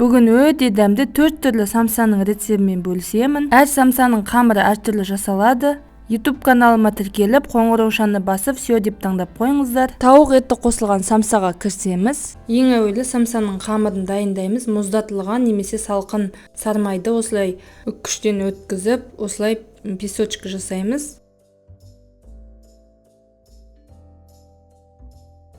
Бүгін өте дәмді 4 түрлі самсаның рецептімен бөлісемін. Әр самсаның қамыры әртүрлі жасалады. YouTube каналыма тіркеліп, қоңыраушаны басып, все деп таңдап қойыңыздар. Тауық еті қосылған самсаға кірсеміз. Ең әуелі самсаның қамырын дайындаймыз. Мұздатылған немесе салқын сармайды осылай үккіштен өткізіп, осылай песочка жасаймыз.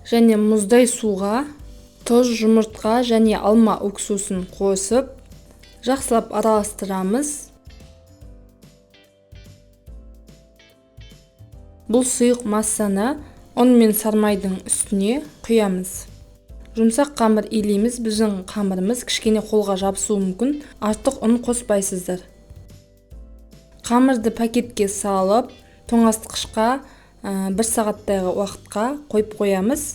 Және мұздай суға тұз, жұмыртқа және алма уксусын қосып, жақсылап араластырамыз. Бұл сұйық массаны ұн мен сармайдың үстіне құямыз. Жұмсақ қамыр илейміз. Біздің қамырымыз кішкене қолға жабысуы мүмкін. Артық ұн қоспайсыздар. Қамырды пакетке салып, тоңазытқышқа 1 сағаттайғы уақытқа қойып қоямыз.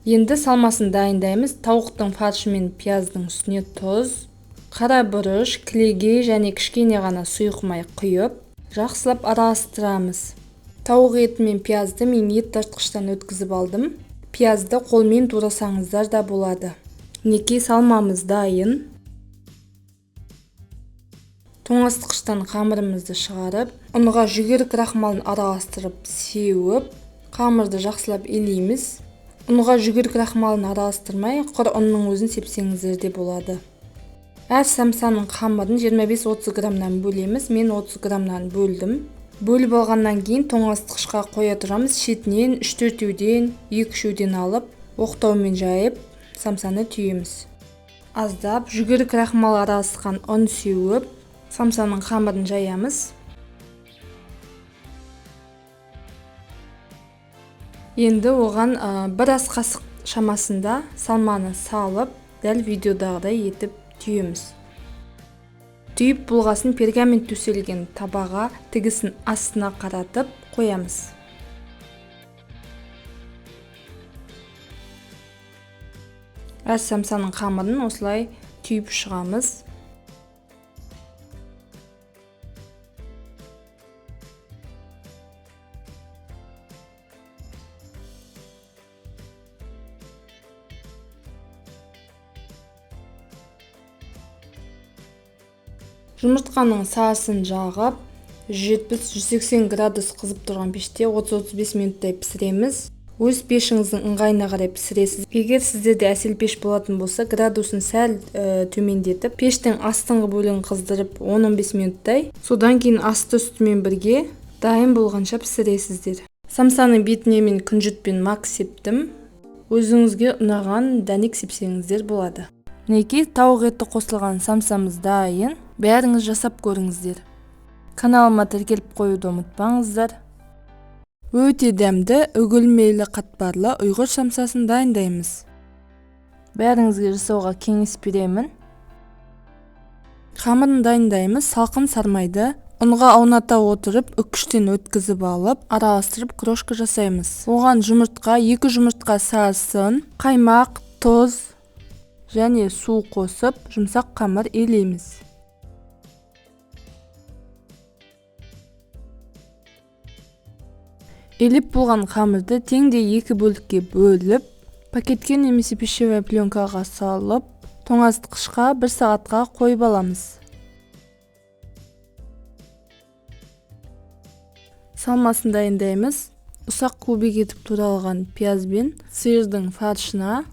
Енді салмасын дайындаймыз. Тауықтың фаршы мен пияздың үстіне тұз, қара бұрыш, кілегей және кішкене ғана сұйық май құйып, жақсылап араластырамыз. Тауық еті мен пиязды мен ет тартқыштан өткізіп алдым. Пиязды қолмен турасаңыздар да болады. Мінекей салмамыз дайын. Тоңазытқыштан қамырымызды шығарып, ұнға жүгері крахмалын араластырып, сеуіп, қамырды жақсылап илейміз. Ұнға жүгері крахмалын араластырмай, құр ұнның өзін сепсеңіздер де болады. Әр самсаның қамырын 25-30 граммнан бөлеміз. Мен 30 граммнан бөлдім. Бөліп алғаннан кейін тоңазытқышқа қоя тұрамыз. Шетінен 3-4-еуден, 2-3-еуден алып, оқтаумен жайып, самсаны түйеміз. Аздап жүгері крахмал араласқан ұн сеуіп, самсаның қамырын жаямыз. Енді оған 1 ас қасық шамасында салманы салып, дәл видеодағыдай етіп түйеміз. Түйіп болғасын пергамент төселген табаға тігісін астына қаратып қоямыз. Әр самсаның қамырын осылай түйіп шығамыз. Жұмыртқаның сарысын жағып, 170-180 градус қызып тұрған пеште 30-35 минуттай пісіреміз. Өз пешіңіздің ыңғайына қарай пісіресіз. Егер сіздерде әсел пеш болатын болса, градусын сәл төмендетіп, пештің астыңғы бөлігін қыздырып 10-15 минуттай, содан кейін асты үстімен бірге дайын болғанша пісіресіздер. Самсаның бетіне мен күнжітпен мак септім. Өзіңізге ұнаған дәнек сепсеңіздер болады. Мінекей тауық еті қосылған самсамыз дайын. Бәріңіз жасап көріңіздер. Каналыма тіркеліп қоюды ұмытпаңыздар. Өте дәмді, үгілмелі қатпарлы ұйғыр самсасын дайындаймыз. Бәріңізге жасауға кеңес беремін. Қамырын дайындаймыз. Салқын сармайды ұнға ауната отырып, үккіштен өткізіп алып, араластырып крошка жасаймыз. Оған жұмыртқа, 2 жұмыртқа сарысын, қаймақ, тұз және су қосып, жұмсақ қамыр илейміз. Еліп болған қамырды теңде 2 бөлікке бөліп, пакетке немесе пищевая пленкаға салып, тоңазытқышқа 1 сағатқа қойып аламыз. Салмасын дайындаймыз. Ұсақ кубик етіп туралған пиязбен сиырдың фаршына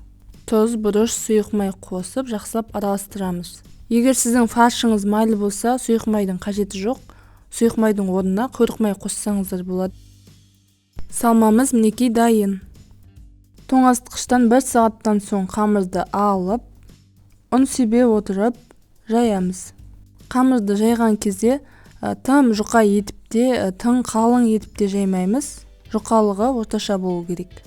тұз, бұрыш, сұйық май қосып, жақсылап араластырамыз. Егер сіздің фаршыңыз майлы болса, сұйық майдың қажеті жоқ. Сұйық майдың орнына құйрық май қоссаңыздар болады. Салмамыз мінекей дайын. Тоңазытқыштан 1 сағаттан соң қамырды алып, ұн себе отырып, жаямыз. Қамырды жайған кезде тым жұқа етіп те, тым қалың етіп те жаймаймыз. Жұқалығы орташа болу керек.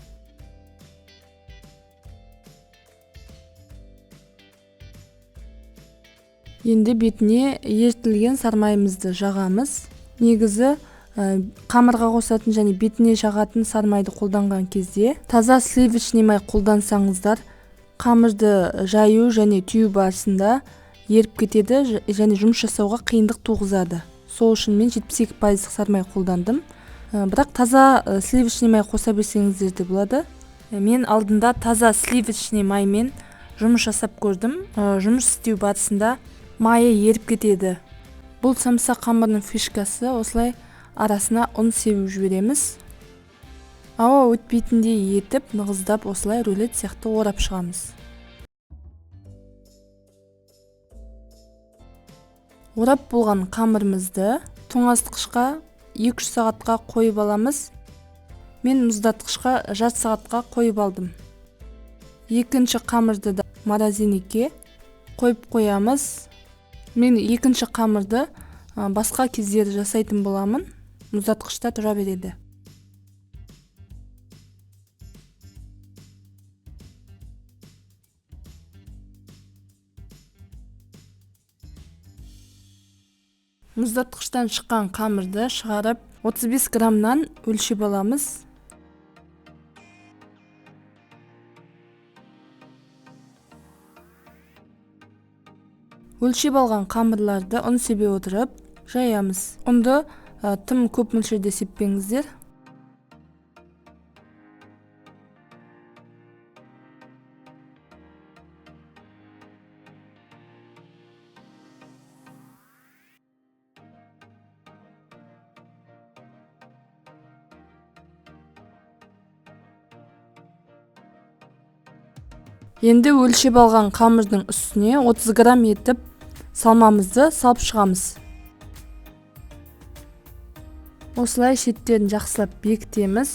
Енді бетіне ертілген сармайымызды жағамыз. Негізі қамырға қосатын және бетіне жағатын сармайды қолданған кезде таза сливочный май қолдансаңыздар, қамырды жаю және түйу барысында еріп кетеді және жұмыс жасауға қиындық туғызады. Сол үшін мен 72% сармай қолдандым. Бірақ таза сливочный май қоса берсеңіздер де болады. Мен алдында таза сливочный маймен жұмыс жасап көрдім. Жұмыс істеу барысында майы еріп кетеді. Бұл самса қамырының фишкасы. Осылай арасына ұн себіп жібереміз. Ауа өтпейтіндей етіп, нығыздап осылай рулет сияқты орап шығамыз. Орап болған қамырымызды тоңазытқышқа 2-3 сағатқа қойып аламыз. Мен мұздатқышқа жарты сағатқа қойып алдым. Екінші қамырды да морозильникке қойып қоямыз. Мен екінші қамырды басқа кездері жасайтын боламын. Мұздатқышта тұра береді. Мұздатқыштан шыққан қамырды шығарып 35 граммнан өлшеп аламыз. Өлшеп алған қамырларды ұн себе отырып жаямыз. Ұнды тым көп мөлшерде сеппеңіздер. Енді өлшеп алған қамырдың үстіне 30 грамм етіп салмамызды салып шығамыз. Осылай шеттерін жақсылап бекітеміз.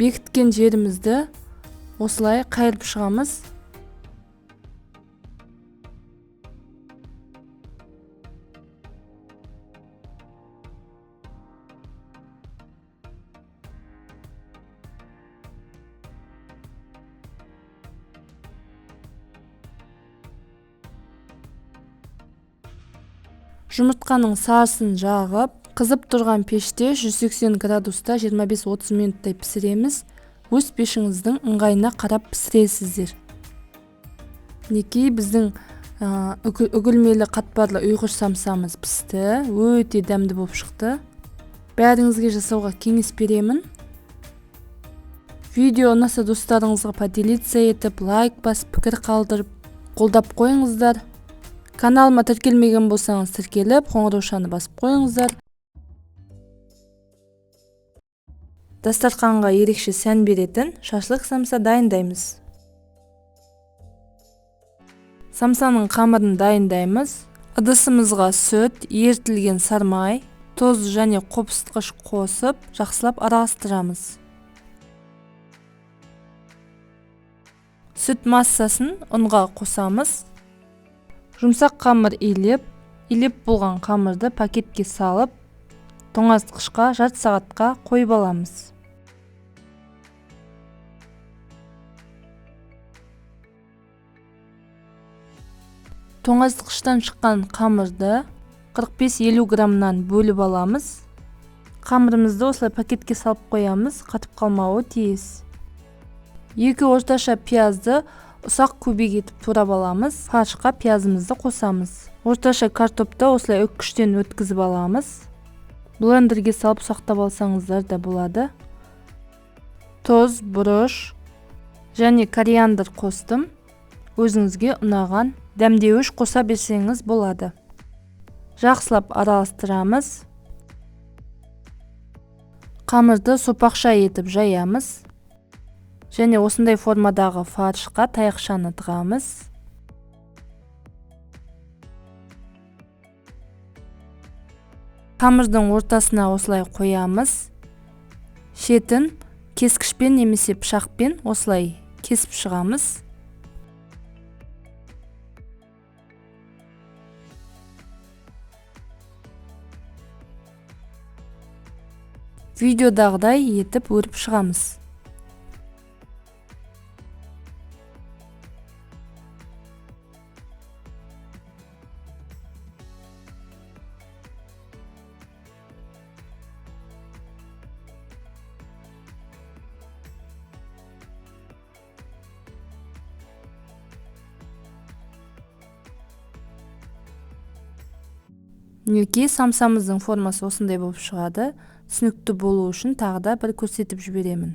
Бекіткен жерімізді осылай қайырып шығамыз. Жұмыртқаның сарысын жағып, қызып тұрған пеште 180 градуста 25-30 минуттай пісіреміз. Өз пешіңіздің ыңғайына қарап пісіресіздер. Мінекей біздің үгілмелі қатпарлы ұйғыр самсамыз пісті. Өте дәмді болып шықты. Бәріңізге жасауға кеңес беремін. Видео ұнаса достарыңызға поделиться етіп, лайк басып, пікір қалдырып, қолдап қойыңыздар. Каналыма тіркелмеген болсаңыз тіркеліп, қоңыраушаны басып қойыңыздар. Дастарханға ерекше сән беретін шашлық самса дайындаймыз. Самсаның қамырын дайындаймыз. Ыдысымызға сүт, ерітілген сармай, тұз және қопсытқыш қосып, жақсылап араластырамыз. Сүт массасын ұнға қосамыз. Жұмсақ қамыр илеп болған қамырды пакетке салып, тоңазытқышқа жарты сағатқа қойып аламыз. Тоңазытқыштан шыққан қамырды 45-50 граммнан бөліп аламыз. Қамырымызды осылай пакетке салып қоямыз, қатып қалмауы тиіс. 2 орташа пиязды ұсақ көбек етіп турап аламыз. Фаршқа пиязымызды қосамыз. Орташа картопты осылай үккіштен өткізіп аламыз. Блендерге салып сақтап алсаңыздар да болады. Тұз, бұрыш және кориандр қостым. Өзіңізге ұнаған дәмдеуіш қоса берсеңіз болады. Жақсылап араластырамыз. Қамырды сопақша етіп жаямыз. Және осындай формадағы фаршқа таяқшаны тығамыз. Қамырдың ортасына осылай қоямыз. Шетін кескішпен немесе пышақпен осылай кесіп шығамыз. Видеодағыдай етіп өріп шығамыз. Мінекей самсамыздың формасы осындай болып шығады. Түсінікті болу үшін тағы да бір көрсетіп жіберемін.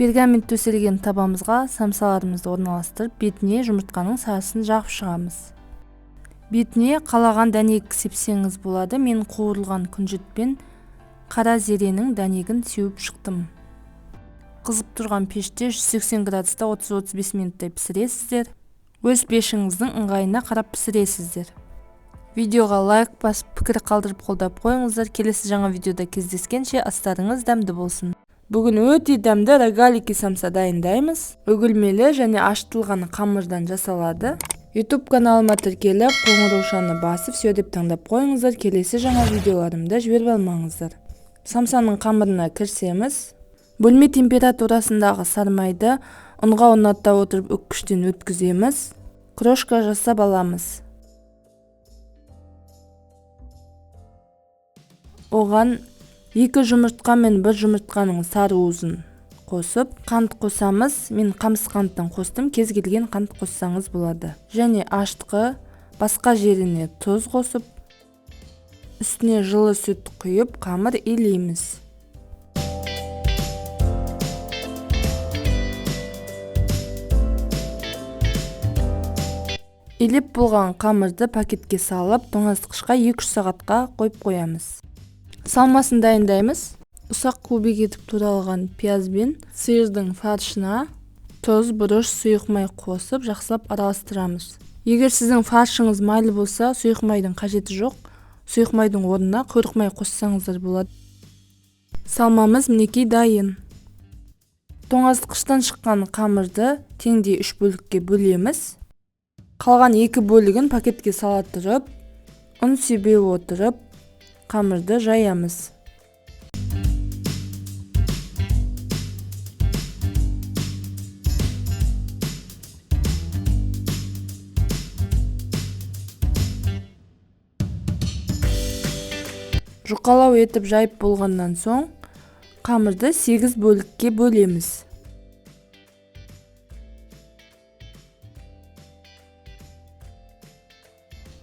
Пергамент төселген табамызға самсаларымызды орналастырып, бетіне жұмыртқаның сарысын жағып шығамыз. Бетіне қалаған дәнек сепсеңіз болады. Мен қуырылған күнжітпен қара зеренің дәнегін сеуіп шықтым. Қызып тұрған пеште 180 градуста 30-35 минуттай пісіресіздер. Өз пешіңіздің ыңғайына қарап пісіресіздер. Видеоға лайк басып, пікір қалдырып қолдап қойыңыздар. Келесі жаңа видеода кездескенше астарыңыз дәмді болсын. Бүгін өте дәмді рогалики самса дайындаймыз. Үгілмелі және ашытылған қамырдан жасалады. YouTube каналыма тіркеліп, қоңыраушаны басып, все деп таңдап қойыңыздар. Келесі жаңа видеоларымды жіберіп алмаңыздар. Самсаның қамырына кірсеміз, бөлме температурасындағы сармайды ұнға ұнатта отырып өткіштен өткіземіз. Крошка жасап аламыз. Оған 2 жұмыртқа мен 1 жұмыртқаның сары уызын қосып, қант қосамыз. Мен қамыс қанттан қостым, кез келген қант қоссаңыз болады. Және ашытқы, басқа жеріне тұз қосып, үстіне жылы сүт құйып, қамыр илейміз. Илеп болған қамырды пакетке салып, тоңазытқышқа 2-3 сағатқа қойып қоямыз. Салмасын дайындаймыз. Ұсақ кубик етіп туралған пияз бен сиырдың фаршына тұз, бұрыш, сұйық май қосып, жақсылап араластырамыз. Егер сіздің фаршыңыз майлы болса, сұйық майдың қажеті жоқ. Сұйық майдың орнына құйрық май қоссаңыздар болады. Салмамыз мінекей дайын. Тоңазытқыштан шыққан қамырды теңдей 3 бөлікке бөлеміз. Қалған 2 бөлігін пакетке сала тұрып, ұн себе отырып, қамырды жаямыз. Жұқалау етіп жайып болғаннан соң, қамырды 8 бөлікке бөлеміз.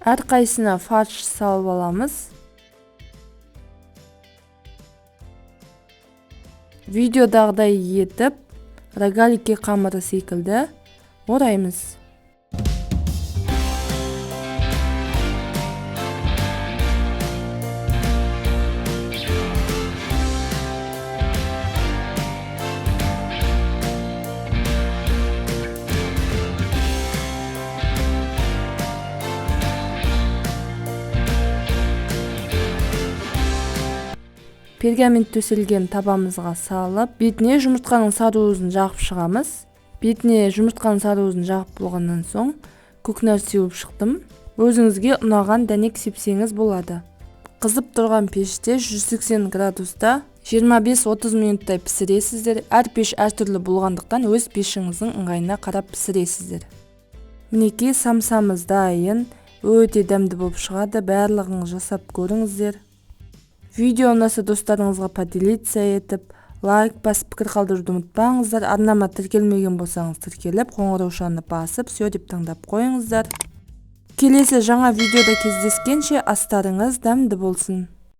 Әр қайсына фарш салып аламыз. Видеодағыдай етіп, рогалики қамыры секілді ораймыз. Пергамент төселген табамызға салып, бетіне жұмыртқаның сары уызын жағып шығамыз. Бетіне жұмыртқаның сары уызын жағып болғаннан соң, көкнәр сеуіп шықтым. Өзіңізге ұнаған дәнек сепсеңіз болады. Қызып тұрған пеште 180 градуста 25-30 минуттай пісіресіздер. Әр пеш әртүрлі болғандықтан өз пешіңіздің ыңғайына қарап пісіресіздер. Мінекей самсамыз дайын, өте дәмді болып шығады. Барлығыңыз жасап көріңіздер. Видео ұнаса достарыңызға поделиться етіп, лайк басып, пікір қалдыруды ұмытпаңыздар. Арнама тіркелмеген болсаңыз тіркеліп, қоңыраушаны басып, все деп таңдап қойыңыздар. Келесі жаңа видеода кездескенше астарыңыз дәмді болсын.